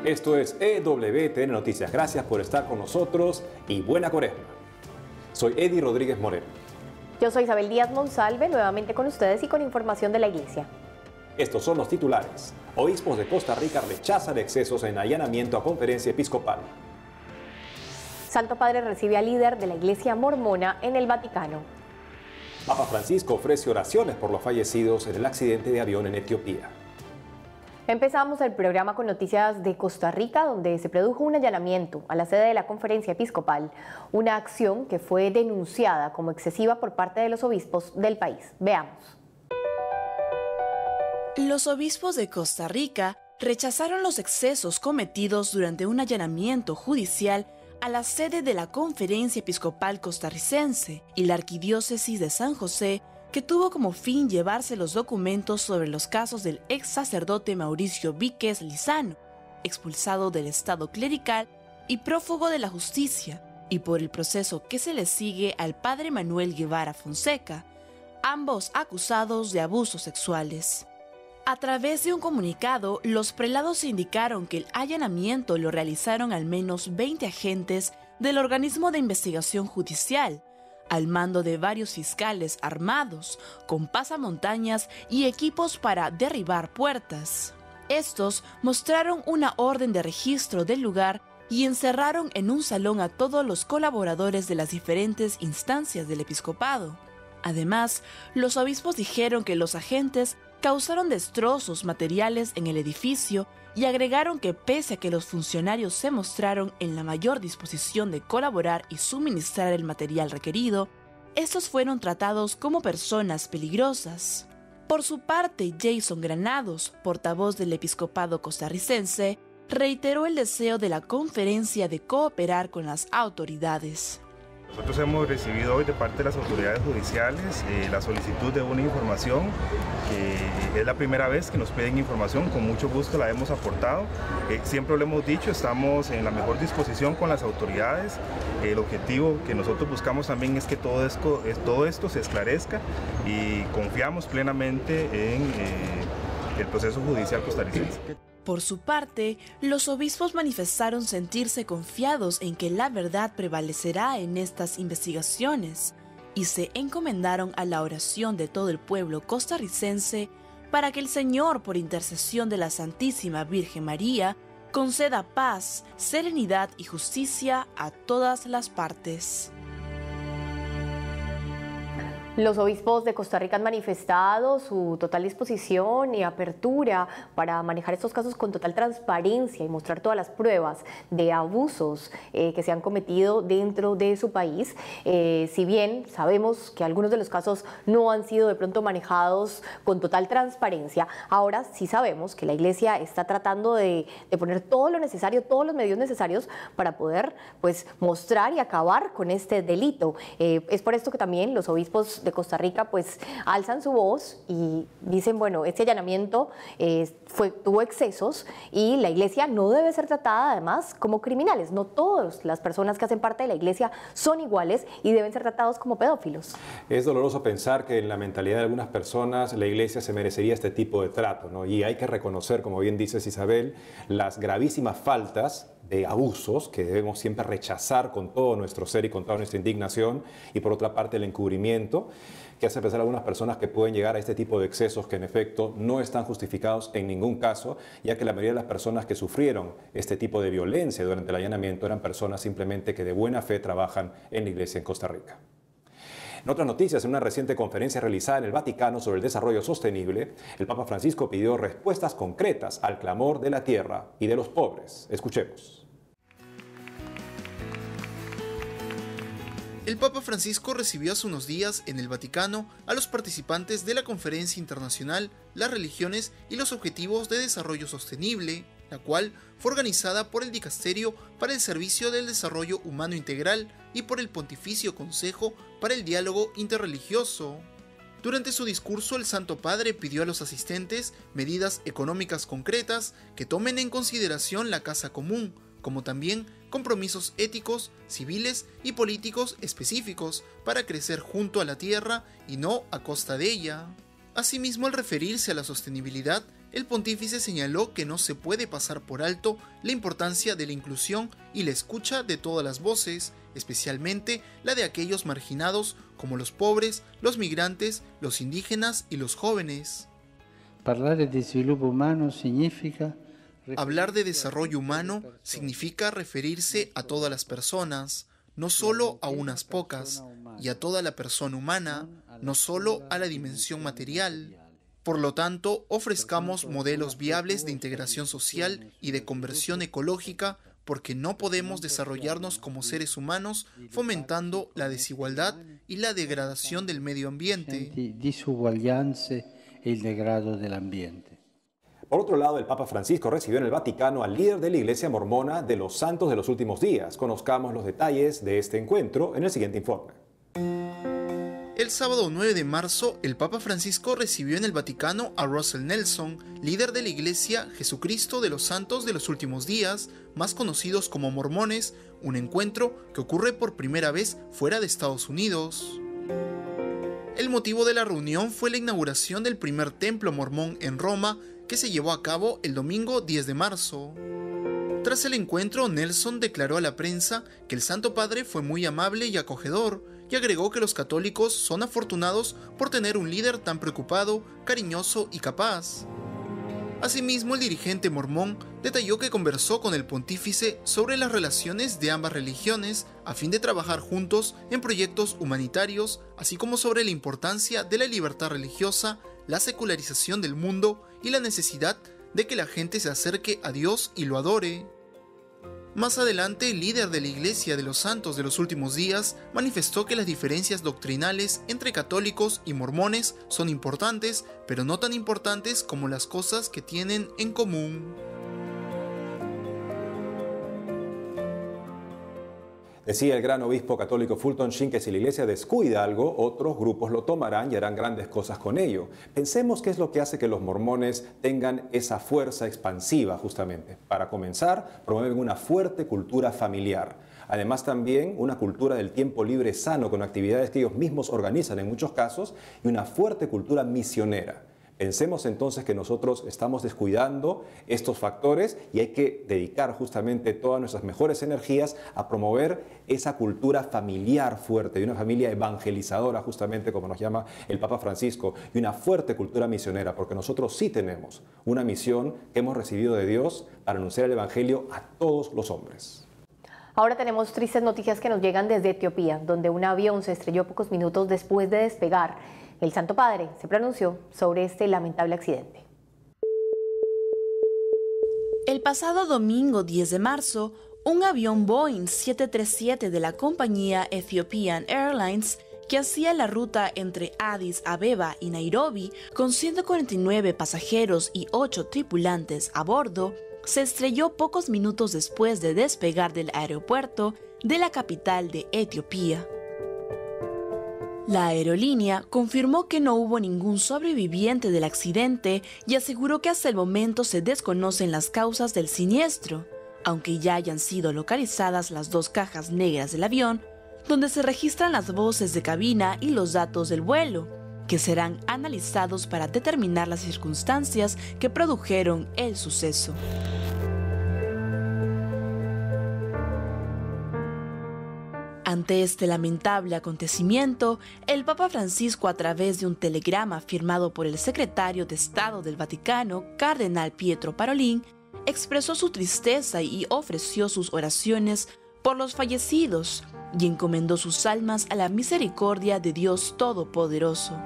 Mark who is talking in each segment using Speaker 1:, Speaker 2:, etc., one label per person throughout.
Speaker 1: Esto es EWTN Noticias. Gracias por estar con nosotros y buena Cuaresma. Soy Eddie Rodríguez Moreno.
Speaker 2: Yo soy Isabel Díaz Monsalve, nuevamente con ustedes y con información de la Iglesia.
Speaker 1: Estos son los titulares. Obispos de Costa Rica rechazan excesos en allanamiento a conferencia episcopal.
Speaker 2: Santo Padre recibe al líder de la Iglesia mormona en el Vaticano.
Speaker 1: Papa Francisco ofrece oraciones por los fallecidos en el accidente de avión en Etiopía.
Speaker 2: Empezamos el programa con noticias de Costa Rica, donde se produjo un allanamiento a la sede de la conferencia episcopal, una acción que fue denunciada como excesiva por parte de los obispos del país. Veamos.
Speaker 3: Los obispos de Costa Rica rechazaron los excesos cometidos durante un allanamiento judicial a la sede de la Conferencia Episcopal Costarricense y la Arquidiócesis de San José, que tuvo como fin llevarse los documentos sobre los casos del ex sacerdote Mauricio Víquez Lizano, expulsado del estado clerical y prófugo de la justicia, y por el proceso que se le sigue al padre Manuel Guevara Fonseca, ambos acusados de abusos sexuales. A través de un comunicado, los prelados indicaron que el allanamiento lo realizaron al menos 20 agentes del organismo de investigación judicial, al mando de varios fiscales armados, con pasamontañas y equipos para derribar puertas. Estos mostraron una orden de registro del lugar y encerraron en un salón a todos los colaboradores de las diferentes instancias del episcopado. Además, los obispos dijeron que los agentes causaron destrozos materiales en el edificio y agregaron que pese a que los funcionarios se mostraron en la mayor disposición de colaborar y suministrar el material requerido, estos fueron tratados como personas peligrosas. Por su parte, Jason Granados, portavoz del episcopado costarricense, reiteró el deseo de la conferencia de cooperar con las autoridades.
Speaker 4: Nosotros hemos recibido hoy de parte de las autoridades judiciales la solicitud de una información, que es la primera vez que nos piden información, con mucho gusto la hemos aportado. Siempre lo hemos dicho, estamos en la mejor disposición con las autoridades. El objetivo que nosotros buscamos también es que todo esto se esclarezca y confiamos plenamente en el proceso judicial costarricense.
Speaker 3: Por su parte, los obispos manifestaron sentirse confiados en que la verdad prevalecerá en estas investigaciones y se encomendaron a la oración de todo el pueblo costarricense para que el Señor, por intercesión de la Santísima Virgen María, conceda paz, serenidad y justicia a todas las partes.
Speaker 2: Los obispos de Costa Rica han manifestado su total disposición y apertura para manejar estos casos con total transparencia y mostrar todas las pruebas de abusos que se han cometido dentro de su país. Si bien sabemos que algunos de los casos no han sido de pronto manejados con total transparencia, ahora sí sabemos que la Iglesia está tratando de poner todo lo necesario, todos los medios necesarios para poder mostrar y acabar con este delito. Es por esto que también los obispos de Costa Rica alzan su voz y dicen, bueno, este allanamiento tuvo excesos y la Iglesia no debe ser tratada además como criminales. No todas las personas que hacen parte de la Iglesia son iguales y deben ser tratados como pedófilos.
Speaker 1: Es doloroso pensar que en la mentalidad de algunas personas la Iglesia se merecería este tipo de trato, ¿no? Y hay que reconocer, como bien dices Isabel, las gravísimas faltas de abusos que debemos siempre rechazar con todo nuestro ser y con toda nuestra indignación, y por otra parte el encubrimiento que hace pensar a algunas personas que pueden llegar a este tipo de excesos que en efecto no están justificados en ningún caso, ya que la mayoría de las personas que sufrieron este tipo de violencia durante el allanamiento eran personas simplemente que de buena fe trabajan en la Iglesia en Costa Rica. En otras noticias, en una reciente conferencia realizada en el Vaticano sobre el desarrollo sostenible, el Papa Francisco pidió respuestas concretas al clamor de la tierra y de los pobres. Escuchemos.
Speaker 5: El Papa Francisco recibió hace unos días en el Vaticano a los participantes de la conferencia internacional Las religiones y los objetivos de desarrollo sostenible, la cual fue organizada por el Dicasterio para el Servicio del Desarrollo Humano Integral y por el Pontificio Consejo para el Diálogo Interreligioso. Durante su discurso, el Santo Padre pidió a los asistentes medidas económicas concretas que tomen en consideración la casa común, como también compromisos éticos, civiles y políticos específicos para crecer junto a la tierra y no a costa de ella. Asimismo, al referirse a la sostenibilidad, el pontífice señaló que no se puede pasar por alto la importancia de la inclusión y la escucha de todas las voces, especialmente la de aquellos marginados como los pobres, los migrantes, los indígenas y los jóvenes.
Speaker 6: Hablar de desarrollo humano significa
Speaker 5: referirse a todas las personas, no solo a unas pocas, y a toda la persona humana, no solo a la dimensión material. Por lo tanto, ofrezcamos modelos viables de integración social y de conversión ecológica, porque no podemos desarrollarnos como seres humanos fomentando la desigualdad y la degradación del medio ambiente.
Speaker 1: Por otro lado, el Papa Francisco recibió en el Vaticano al líder de la Iglesia mormona de los Santos de los Últimos Días. Conozcamos los detalles de este encuentro en el siguiente informe.
Speaker 5: El sábado 9 de marzo, el Papa Francisco recibió en el Vaticano a Russell Nelson, líder de la Iglesia Jesucristo de los Santos de los Últimos Días, más conocidos como mormones, un encuentro que ocurre por primera vez fuera de Estados Unidos. El motivo de la reunión fue la inauguración del primer templo mormón en Roma, que se llevó a cabo el domingo 10 de marzo. Tras el encuentro, Nelson declaró a la prensa que el Santo Padre fue muy amable y acogedor, y agregó que los católicos son afortunados por tener un líder tan preocupado, cariñoso y capaz. Asimismo, el dirigente mormón detalló que conversó con el pontífice sobre las relaciones de ambas religiones a fin de trabajar juntos en proyectos humanitarios, así como sobre la importancia de la libertad religiosa, la secularización del mundo y la necesidad de que la gente se acerque a Dios y lo adore. Más adelante, el líder de la Iglesia de los Santos de los Últimos Días manifestó que las diferencias doctrinales entre católicos y mormones son importantes, pero no tan importantes como las cosas que tienen en común.
Speaker 1: Decía el gran obispo católico Fulton Sheen que si la Iglesia descuida algo, otros grupos lo tomarán y harán grandes cosas con ello. Pensemos qué es lo que hace que los mormones tengan esa fuerza expansiva justamente. Para comenzar, promueven una fuerte cultura familiar. Además también una cultura del tiempo libre sano con actividades que ellos mismos organizan en muchos casos y una fuerte cultura misionera. Pensemos entonces que nosotros estamos descuidando estos factores y hay que dedicar justamente todas nuestras mejores energías a promover esa cultura familiar fuerte y una familia evangelizadora justamente como nos llama el Papa Francisco y una fuerte cultura misionera porque nosotros sí tenemos una misión que hemos recibido de Dios para anunciar el Evangelio a todos los hombres.
Speaker 2: Ahora tenemos tristes noticias que nos llegan desde Etiopía, donde un avión se estrelló pocos minutos después de despegar. El Santo Padre se pronunció sobre este lamentable accidente.
Speaker 3: El pasado domingo 10 de marzo, un avión Boeing 737 de la compañía Ethiopian Airlines que hacía la ruta entre Addis Abeba y Nairobi con 149 pasajeros y 8 tripulantes a bordo, se estrelló pocos minutos después de despegar del aeropuerto de la capital de Etiopía. La aerolínea confirmó que no hubo ningún sobreviviente del accidente y aseguró que hasta el momento se desconocen las causas del siniestro, aunque ya hayan sido localizadas las 2 cajas negras del avión, donde se registran las voces de cabina y los datos del vuelo, que serán analizados para determinar las circunstancias que produjeron el suceso. Ante este lamentable acontecimiento, el Papa Francisco, a través de un telegrama firmado por el secretario de Estado del Vaticano, Cardenal Pietro Parolin, expresó su tristeza y ofreció sus oraciones por los fallecidos y encomendó sus almas a la misericordia de Dios Todopoderoso.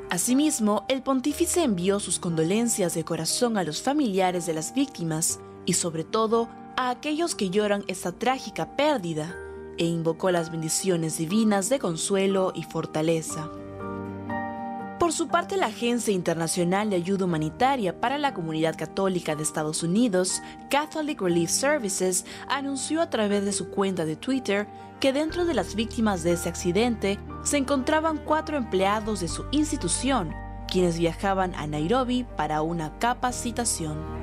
Speaker 3: Asimismo, el pontífice envió sus condolencias de corazón a los familiares de las víctimas y sobre todo a aquellos que lloran esta trágica pérdida, e invocó las bendiciones divinas de consuelo y fortaleza. Por su parte, la Agencia Internacional de Ayuda Humanitaria para la Comunidad Católica de Estados Unidos, Catholic Relief Services, anunció a través de su cuenta de Twitter que dentro de las víctimas de ese accidente se encontraban 4 empleados de su institución, quienes viajaban a Nairobi para una capacitación.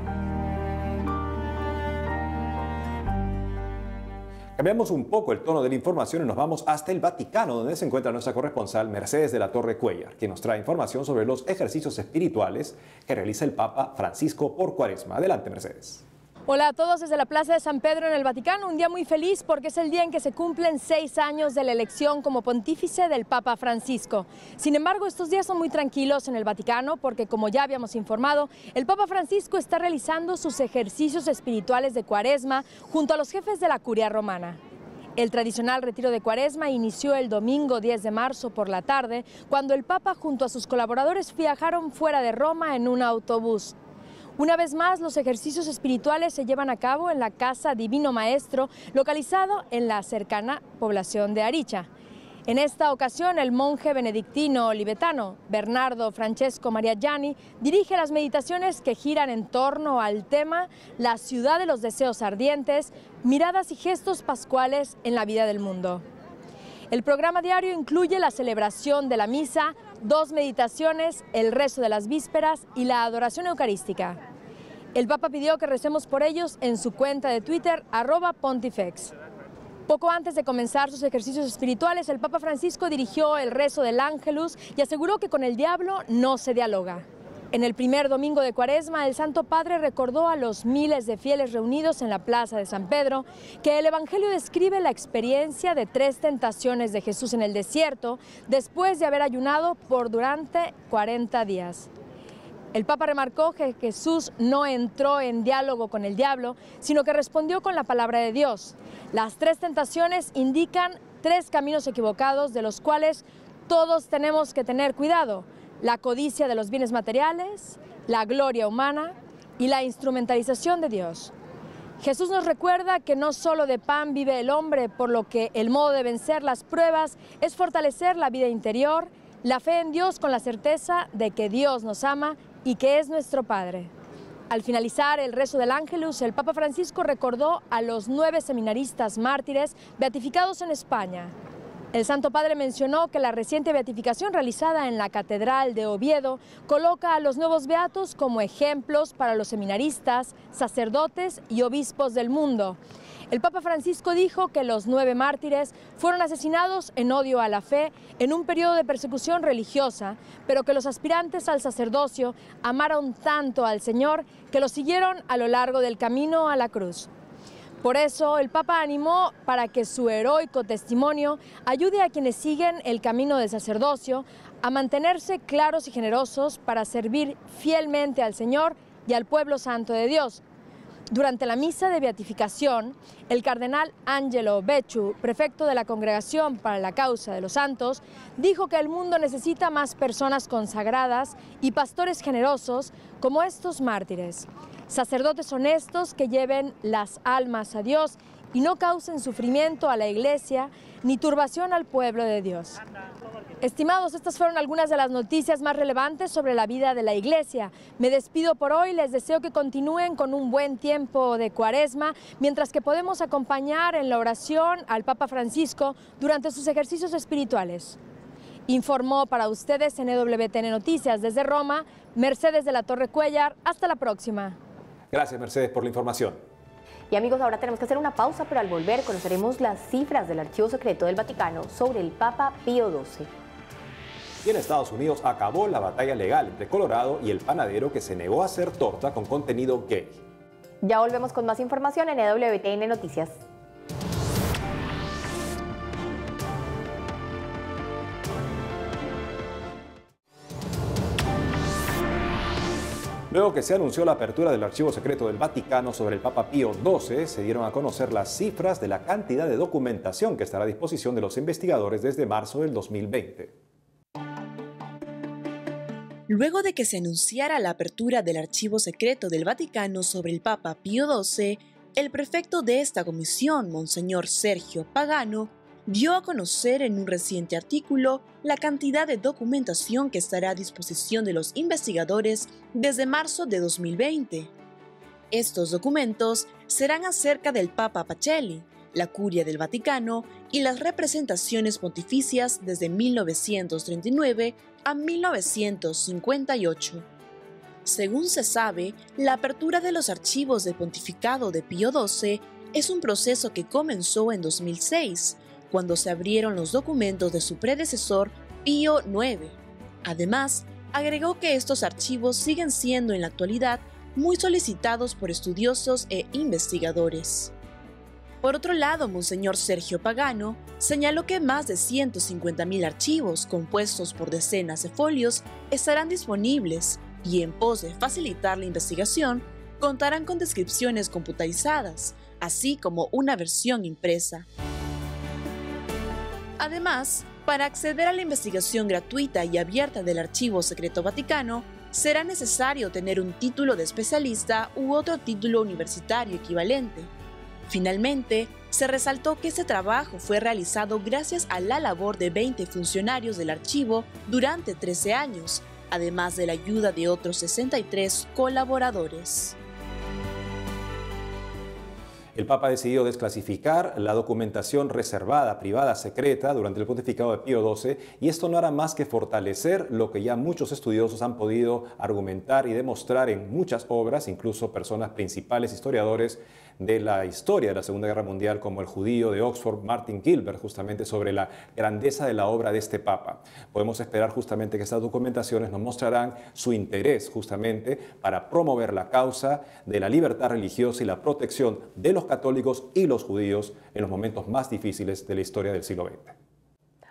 Speaker 1: Cambiamos un poco el tono de la información y nos vamos hasta el Vaticano, donde se encuentra nuestra corresponsal Mercedes de la Torre Cuellar, quien nos trae información sobre los ejercicios espirituales que realiza el Papa Francisco por Cuaresma. Adelante, Mercedes.
Speaker 7: Hola a todos desde la Plaza de San Pedro en el Vaticano, un día muy feliz porque es el día en que se cumplen 6 años de la elección como pontífice del Papa Francisco. Sin embargo, estos días son muy tranquilos en el Vaticano porque, como ya habíamos informado, el Papa Francisco está realizando sus ejercicios espirituales de Cuaresma junto a los jefes de la Curia Romana. El tradicional retiro de Cuaresma inició el domingo 10 de marzo por la tarde, cuando el Papa junto a sus colaboradores viajaron fuera de Roma en un autobús. Una vez más, los ejercicios espirituales se llevan a cabo en la Casa Divino Maestro, localizado en la cercana población de Aricha. En esta ocasión, el monje benedictino olivetano Bernardo Francesco Mariaggiani dirige las meditaciones que giran en torno al tema La ciudad de los deseos ardientes, miradas y gestos pascuales en la vida del mundo. El programa diario incluye la celebración de la misa, 2 meditaciones, el rezo de las vísperas y la adoración eucarística. El Papa pidió que recemos por ellos en su cuenta de Twitter, @Pontifex. Poco antes de comenzar sus ejercicios espirituales, el Papa Francisco dirigió el rezo del Ángelus y aseguró que con el diablo no se dialoga. En el primer domingo de Cuaresma, el Santo Padre recordó a los miles de fieles reunidos en la Plaza de San Pedro que el Evangelio describe la experiencia de 3 tentaciones de Jesús en el desierto después de haber ayunado durante 40 días. El Papa remarcó que Jesús no entró en diálogo con el diablo, sino que respondió con la palabra de Dios. Las 3 tentaciones indican 3 caminos equivocados de los cuales todos tenemos que tener cuidado: la codicia de los bienes materiales, la gloria humana y la instrumentalización de Dios. Jesús nos recuerda que no solo de pan vive el hombre, por lo que el modo de vencer las pruebas es fortalecer la vida interior, la fe en Dios con la certeza de que Dios nos ama y que es nuestro Padre. Al finalizar el rezo del Ángelus, el Papa Francisco recordó a los 9 seminaristas mártires beatificados en España. El Santo Padre mencionó que la reciente beatificación realizada en la Catedral de Oviedo coloca a los nuevos beatos como ejemplos para los seminaristas, sacerdotes y obispos del mundo. El Papa Francisco dijo que los 9 mártires fueron asesinados en odio a la fe en un periodo de persecución religiosa, pero que los aspirantes al sacerdocio amaron tanto al Señor que lo siguieron a lo largo del camino a la cruz. Por eso, el Papa animó para que su heroico testimonio ayude a quienes siguen el camino del sacerdocio a mantenerse claros y generosos para servir fielmente al Señor y al pueblo santo de Dios. Durante la misa de beatificación, el cardenal Angelo Becciu, prefecto de la Congregación para la Causa de los Santos, dijo que el mundo necesita más personas consagradas y pastores generosos como estos mártires. Sacerdotes honestos que lleven las almas a Dios y no causen sufrimiento a la Iglesia ni turbación al pueblo de Dios. Estimados, estas fueron algunas de las noticias más relevantes sobre la vida de la Iglesia. Me despido por hoy, les deseo que continúen con un buen tiempo de Cuaresma, mientras que podemos acompañar en la oración al Papa Francisco durante sus ejercicios espirituales. Informó para ustedes en EWTN Noticias desde Roma, Mercedes de la Torre Cuellar. Hasta la próxima.
Speaker 1: Gracias, Mercedes, por la información.
Speaker 2: Y amigos, ahora tenemos que hacer una pausa, pero al volver conoceremos las cifras del Archivo Secreto del Vaticano sobre el Papa Pío XII.
Speaker 1: Y en Estados Unidos acabó la batalla legal entre Colorado y el panadero que se negó a hacer torta con contenido gay.
Speaker 2: Ya volvemos con más información en EWTN Noticias.
Speaker 1: Luego que se anunció la apertura del Archivo Secreto del Vaticano sobre el Papa Pío XII, se dieron a conocer las cifras de la cantidad de documentación que estará a disposición de los investigadores desde marzo del 2020.
Speaker 3: Luego de que se anunciara la apertura del Archivo Secreto del Vaticano sobre el Papa Pío XII, el prefecto de esta comisión, Monseñor Sergio Pagano, dio a conocer en un reciente artículo la cantidad de documentación que estará a disposición de los investigadores desde marzo de 2020. Estos documentos serán acerca del Papa Pacelli, la Curia del Vaticano y las representaciones pontificias desde 1939 a 1958. Según se sabe, la apertura de los archivos del pontificado de Pío XII es un proceso que comenzó en 2006, cuando se abrieron los documentos de su predecesor, Pío IX. Además, agregó que estos archivos siguen siendo en la actualidad muy solicitados por estudiosos e investigadores. Por otro lado, Monseñor Sergio Pagano señaló que más de 150.000 archivos compuestos por decenas de folios estarán disponibles y, en pos de facilitar la investigación, contarán con descripciones computarizadas, así como una versión impresa. Además, para acceder a la investigación gratuita y abierta del Archivo Secreto Vaticano, será necesario tener un título de especialista u otro título universitario equivalente. Finalmente, se resaltó que este trabajo fue realizado gracias a la labor de 20 funcionarios del archivo durante 13 años, además de la ayuda de otros 63 colaboradores.
Speaker 1: El Papa decidió desclasificar la documentación reservada, privada, secreta durante el pontificado de Pío XII, y esto no hará más que fortalecer lo que ya muchos estudiosos han podido argumentar y demostrar en muchas obras, incluso personas principales, historiadores de la historia de la Segunda Guerra Mundial, como el judío de Oxford, Martin Gilbert, justamente sobre la grandeza de la obra de este Papa. Podemos esperar justamente que estas documentaciones nos mostrarán su interés justamente para promover la causa de la libertad religiosa y la protección de los católicos y los judíos en los momentos más difíciles de la historia del siglo XX.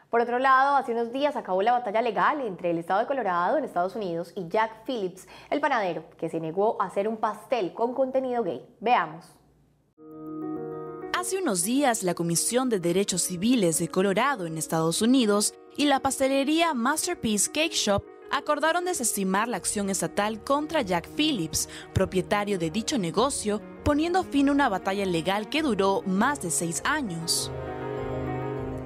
Speaker 2: Por otro lado, hace unos días acabó la batalla legal entre el estado de Colorado en Estados Unidos y Jack Phillips, el panadero, que se negó a hacer un pastel con contenido gay. Veamos.
Speaker 3: Hace unos días, la Comisión de Derechos Civiles de Colorado en Estados Unidos y la pastelería Masterpiece Cake Shop acordaron desestimar la acción estatal contra Jack Phillips, propietario de dicho negocio, poniendo fin a una batalla legal que duró más de 6 años.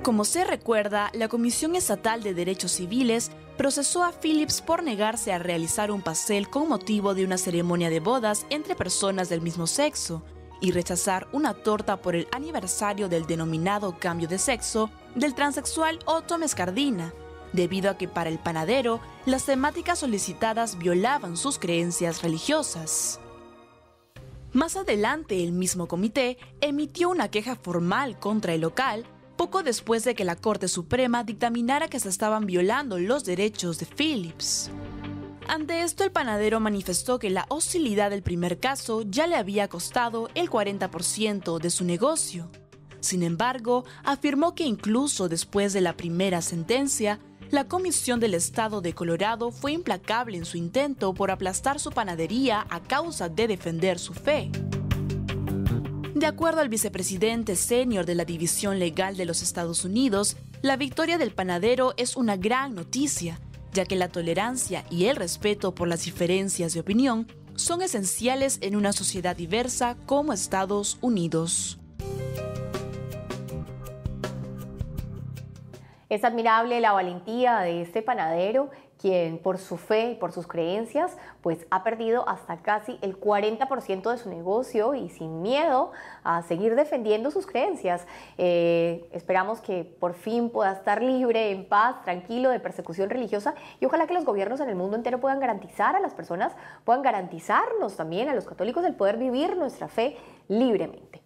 Speaker 3: Como se recuerda, la Comisión Estatal de Derechos Civiles procesó a Phillips por negarse a realizar un pastel con motivo de una ceremonia de bodas entre personas del mismo sexo y rechazar una torta por el aniversario del denominado cambio de sexo del transexual Otto Mescardina, debido a que para el panadero las temáticas solicitadas violaban sus creencias religiosas. Más adelante, el mismo comité emitió una queja formal contra el local poco después de que la Corte Suprema dictaminara que se estaban violando los derechos de Phillips. Ante esto, el panadero manifestó que la hostilidad del primer caso ya le había costado el 40% de su negocio. Sin embargo, afirmó que incluso después de la primera sentencia, la Comisión del Estado de Colorado fue implacable en su intento por aplastar su panadería a causa de defender su fe. De acuerdo al vicepresidente senior de la División Legal de los Estados Unidos, la victoria del panadero es una gran noticia, ya que la tolerancia y el respeto por las diferencias de opinión son esenciales en una sociedad diversa como Estados Unidos.
Speaker 2: Es admirable la valentía de este panadero, quien por su fe y por sus creencias, pues ha perdido hasta casi el 40% de su negocio y sin miedo a seguir defendiendo sus creencias. Esperamos que por fin pueda estar libre, en paz, tranquilo de persecución religiosa, y ojalá que los gobiernos en el mundo entero puedan garantizar a las personas, puedan garantizarnos también a los católicos el poder vivir nuestra fe libremente.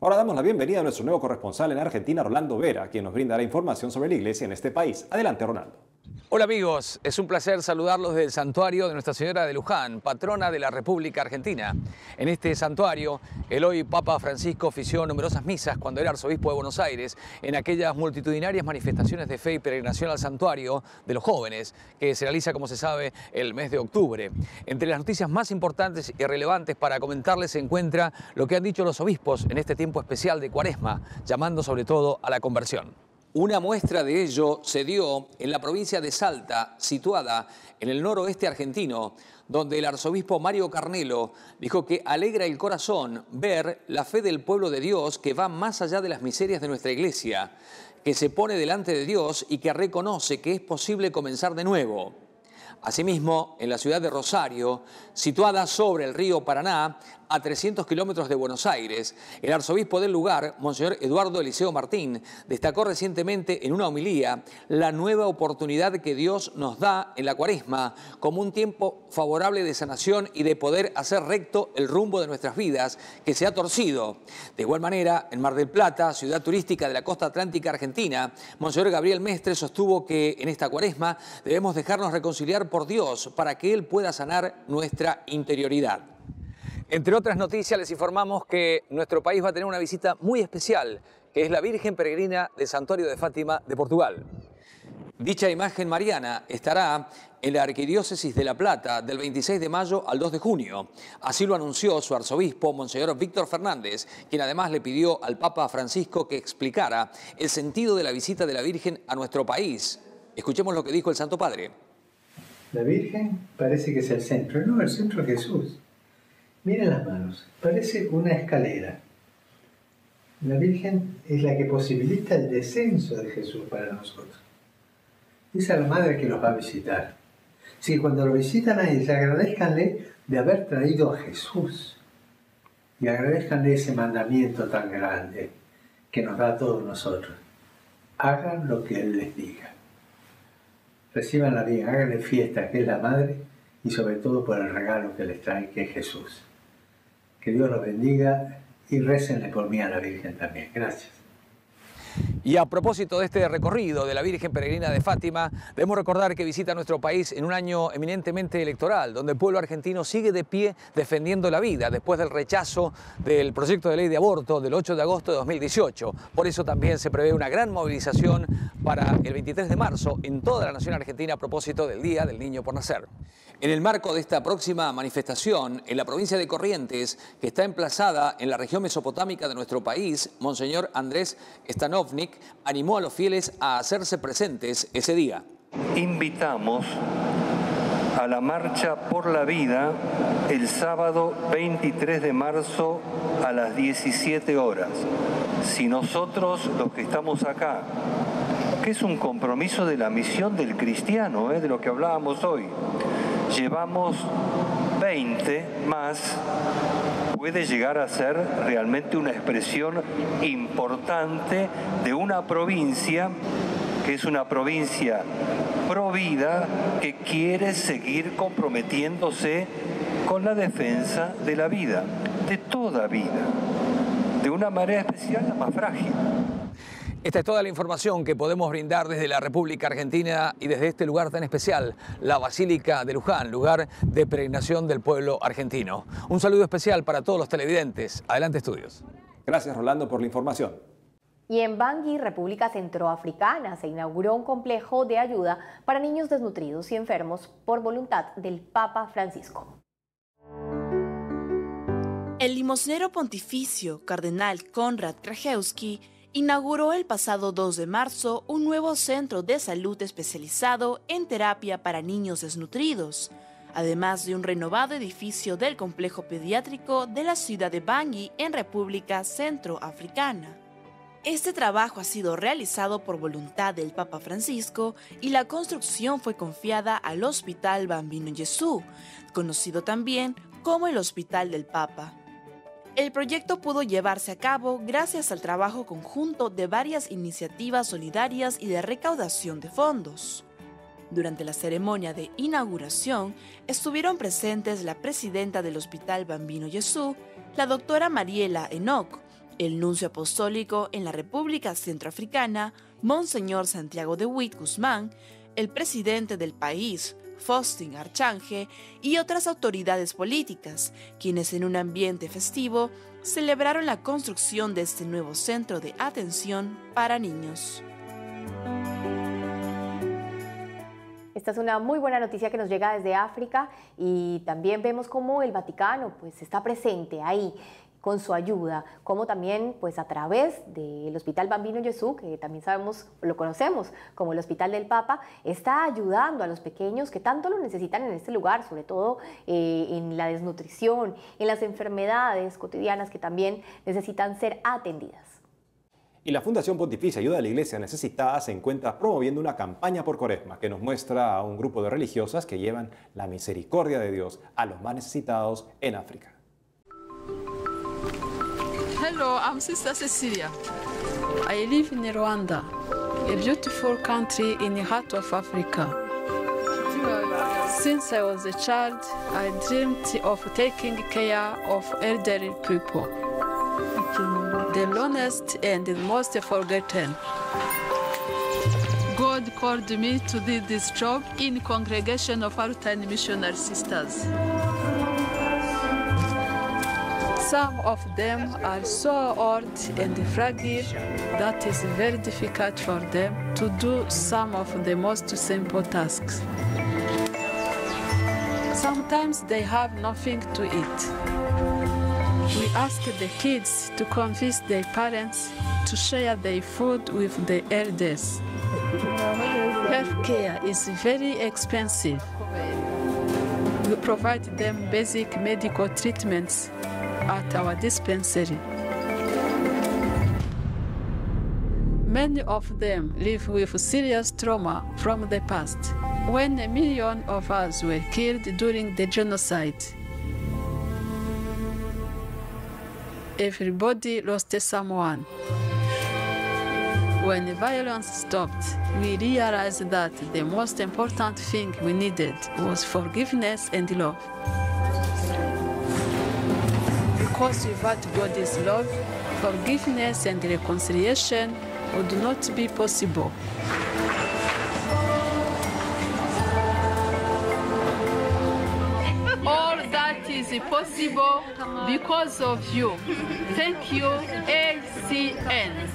Speaker 1: Ahora damos la bienvenida a nuestro nuevo corresponsal en Argentina, Rolando Vera, quien nos brindará información sobre la iglesia en este país. Adelante, Rolando.
Speaker 8: Hola amigos, es un placer saludarlos desde el santuario de Nuestra Señora de Luján, patrona de la República Argentina. En este santuario, el hoy Papa Francisco ofició numerosas misas cuando era arzobispo de Buenos Aires, en aquellas multitudinarias manifestaciones de fe y peregrinación al santuario de los jóvenes, que se realiza, como se sabe, el mes de octubre. Entre las noticias más importantes y relevantes para comentarles se encuentra lo que han dicho los obispos en este tiempo especial de Cuaresma, llamando sobre todo a la conversión. Una muestra de ello se dio en la provincia de Salta, situada en el noroeste argentino, donde el arzobispo Mario Carnelo dijo que alegra el corazón ver la fe del pueblo de Dios que va más allá de las miserias de nuestra iglesia, que se pone delante de Dios y que reconoce que es posible comenzar de nuevo. Asimismo, en la ciudad de Rosario, situada sobre el río Paraná, a 300 kilómetros de Buenos Aires. El arzobispo del lugar, Monseñor Eduardo Eliseo Martín, destacó recientemente en una homilía la nueva oportunidad que Dios nos da en la Cuaresma como un tiempo favorable de sanación y de poder hacer recto el rumbo de nuestras vidas que se ha torcido. De igual manera, en Mar del Plata, ciudad turística de la costa atlántica argentina, Monseñor Gabriel Mestre sostuvo que en esta Cuaresma debemos dejarnos reconciliar por Dios para que Él pueda sanar nuestra interioridad. Entre otras noticias, les informamos que nuestro país va a tener una visita muy especial, que es la Virgen Peregrina del Santuario de Fátima de Portugal. Dicha imagen mariana estará en la Arquidiócesis de La Plata del 26 de mayo al 2 de junio. Así lo anunció su arzobispo, Monseñor Víctor Fernández, quien además le pidió al Papa Francisco que explicara el sentido de la visita de la Virgen a nuestro país. Escuchemos lo que dijo el Santo Padre.
Speaker 6: La Virgen parece que es el centro, no, el centro es Jesús. Miren las manos, parece una escalera. La Virgen es la que posibilita el descenso de Jesús para nosotros. Esa es la madre que los va a visitar. Así que cuando lo visitan a ella, agradezcanle de haber traído a Jesús. Y agradezcanle ese mandamiento tan grande que nos da a todos nosotros. Hagan lo que Él les diga. Recíbanla bien, háganle fiesta, que es la madre, y sobre todo por el regalo que les trae, que es Jesús. Que Dios los bendiga y récenle por mí a la Virgen también. Gracias.
Speaker 8: Y a propósito de este recorrido de la Virgen Peregrina de Fátima, debemos recordar que visita nuestro país en un año eminentemente electoral, donde el pueblo argentino sigue de pie defendiendo la vida después del rechazo del proyecto de ley de aborto del 8 de agosto de 2018. Por eso también se prevé una gran movilización para el 23 de marzo en toda la nación argentina a propósito del Día del Niño por Nacer. En el marco de esta próxima manifestación, en la provincia de Corrientes, que está emplazada en la región mesopotámica de nuestro país, Monseñor Andrés Stanovnik animó a los fieles a hacerse presentes ese día.
Speaker 9: Invitamos a la Marcha por la Vida el sábado 23 de marzo a las 17 horas. Si nosotros, los que estamos acá, que es un compromiso de la misión del cristiano, de lo que hablábamos hoy, llevamos 20 más, puede llegar a ser realmente una expresión importante de una provincia que es una provincia pro vida que quiere seguir comprometiéndose con la defensa de la vida, de toda vida, de una manera especial la más frágil.
Speaker 8: Esta es toda la información que podemos brindar desde la República Argentina y desde este lugar tan especial, la Basílica de Luján, lugar de peregrinación del pueblo argentino. Un saludo especial para todos los televidentes. Adelante, estudios.
Speaker 1: Gracias, Rolando, por la información.
Speaker 2: Y en Bangui, República Centroafricana, se inauguró un complejo de ayuda para niños desnutridos y enfermos por voluntad del Papa Francisco.
Speaker 3: El limosnero pontificio, cardenal Konrad Krajewski, inauguró el pasado 2 de marzo un nuevo centro de salud especializado en terapia para niños desnutridos, además de un renovado edificio del complejo pediátrico de la ciudad de Bangui en República Centroafricana. Este trabajo ha sido realizado por voluntad del Papa Francisco y la construcción fue confiada al Hospital Bambino Gesù, conocido también como el Hospital del Papa. El proyecto pudo llevarse a cabo gracias al trabajo conjunto de varias iniciativas solidarias y de recaudación de fondos. Durante la ceremonia de inauguración estuvieron presentes la presidenta del Hospital Bambino Gesù, la doctora Mariela Enoch, el nuncio apostólico en la República Centroafricana, Monseñor Santiago de Witt Guzmán, el presidente del país, Faustin Archange, y otras autoridades políticas, quienes en un ambiente festivo celebraron la construcción de este nuevo centro de atención para niños.
Speaker 2: Esta es una muy buena noticia que nos llega desde África y también vemos cómo el Vaticano está presente ahí con su ayuda, como también a través del Hospital Bambino Gesù, que también sabemos, lo conocemos como el Hospital del Papa, está ayudando a los pequeños que tanto lo necesitan en este lugar, sobre todo en la desnutrición, en las enfermedades cotidianas que también necesitan ser atendidas.
Speaker 1: Y la Fundación Pontificia Ayuda a la Iglesia Necesitada se encuentra promoviendo una campaña por Cuaresma que nos muestra a un grupo de religiosas que llevan la misericordia de Dios a los más necesitados en África.
Speaker 10: Hello, I'm Sister Cecilia. I live in Rwanda, a beautiful country in the heart of Africa. Since I was a child, I dreamed of taking care of elderly people, the loneliest and the most forgotten. God called me to do this job in Congregation of Altan Missionary Sisters. Some of them are so old and fragile that it's very difficult for them to do some of the most simple tasks. Sometimes they have nothing to eat. We ask the kids to convince their parents to share their food with the elders. Healthcare is very expensive. We provide them basic medical treatments at our dispensary. Many of them live with serious trauma from the past, when 1 million of us were killed during the genocide. Everybody lost someone. When the violence stopped, we realized that the most important thing we needed was forgiveness and love. Because without God's love, forgiveness and reconciliation would not be possible. All that is possible because of you. Thank you, ACN.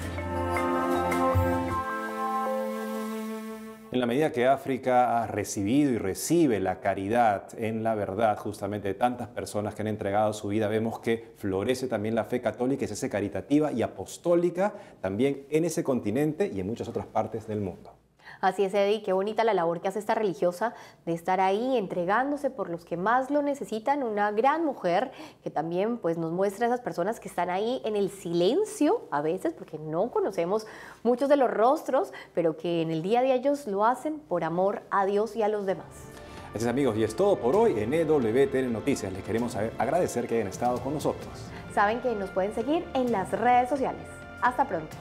Speaker 1: En la medida que África ha recibido y recibe la caridad en la verdad justamente de tantas personas que han entregado su vida, vemos que florece también la fe católica y se hace caritativa y apostólica también en ese continente y en muchas otras partes del mundo.
Speaker 2: Así es, Eddie, qué bonita la labor que hace esta religiosa de estar ahí entregándose por los que más lo necesitan. Una gran mujer que también pues, nos muestra a esas personas que están ahí en el silencio a veces, porque no conocemos muchos de los rostros, pero que en el día a día ellos lo hacen por amor a Dios y a los demás.
Speaker 1: Así es, amigos, y es todo por hoy en EWTN Noticias. Les queremos agradecer que hayan estado con nosotros.
Speaker 2: Saben que nos pueden seguir en las redes sociales. Hasta pronto.